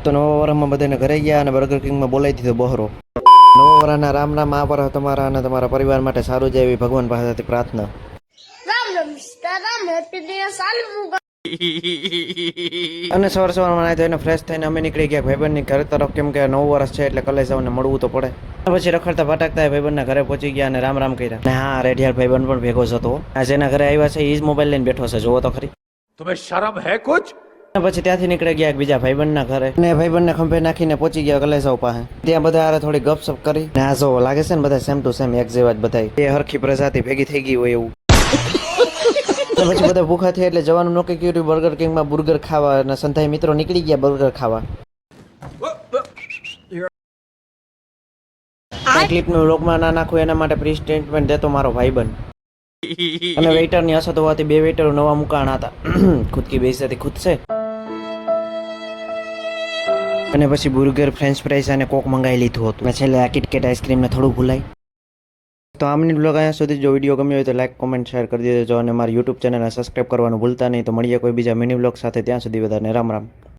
તો નવા વર્ષમાં બધાને ઘરે ગયા અને બર્ગર કિંગમાં બોલાવી દીધો બહોરો. નવા વર્ષના રામ રામ. આ વર્ષ તમારા અને તમારા પરિવાર માટે સારું જાય એવી ભગવાન પાસેથી પ્રાર્થના. રામ રામ સીતારામ, હેપી ન્યુ સાલ. અને સવાર સવારમાં નાઈ ધોઈને ફ્રેશ થઈને અમે નીકળી ગયા ભાઈબંધની ઘર તરફ, કેમ કે નવું વર્ષ છે એટલે કલેજ આવને મળવું તો પડે. પછી રખડતા ભટકતા ભાઈબંધના ઘરે પહોંચી ગયા અને રામ રામ કર્યા. અને હા, રેડિયાર ભાઈબંધ પણ ભેગો જ હતો. આ જેના ઘરે આવ્યા છે એ જ મોબાઈલ લઈને બેઠો છે, જોવો તો ખરી. तुम्हें शर्म है कुछ? પછી ત્યાંથી નીકળી ગયા બીજા ભાઈબંધના ઘરે અને ભાઈબંધને ખંભે નાખીને પહોંચી ગયા કલેસાવ પાસે. ત્યાં બધા હારે થોડી ગપસપ કરી. ને આ જો લાગે છે ને બધા સેમ ટુ સેમ એક જેવા જ બધા, એ હરખી પ્રજાતિ ભેગી થઈ ગઈ હોય એવું. પછી બધા ભૂખા થયા એટલે જવાનું નક્કી કર્યું બર્ગર કિંગમાં બર્ગર ખાવા, અને સંધાઈ મિત્રો નીકળી ગયા બર્ગર ખાવા. આ ક્લિપનું વ્લોગમાં ના નાખું એના માટે પ્રી સ્ટેટમેન્ટ દેતો મારો ભાઈબંધ. અને વેઇટરની અસર હોવાથી બે વેઇટરો નવા મુકાણા હતા. ખુદ કી બેઇઝ્જતી ખુદ છે. અને પછી બર્ગર, ફ્રેન્ચ ફ્રાઈઝ અને કોક મંગાવી લીધું હતું. છેલ્લે આ કિટકેટ આઈસ્ક્રીમને થોડું ભૂલાય. તો આ મિનિટ બ્લોગ અહીંયા સુધી. જો વિડીયો ગમ્યો હોય તો લાઈક, કોમેન્ટ, શેર કરી દેજો અને મારી યુટ્યુબ ચેનલને સબસ્ક્રાઈબ કરવાનું ભૂલતા નહીં. તો મળીએ કોઈ બીજા મિની બ્લોગ સાથે. ત્યાં સુધી બધાને રામ રામ.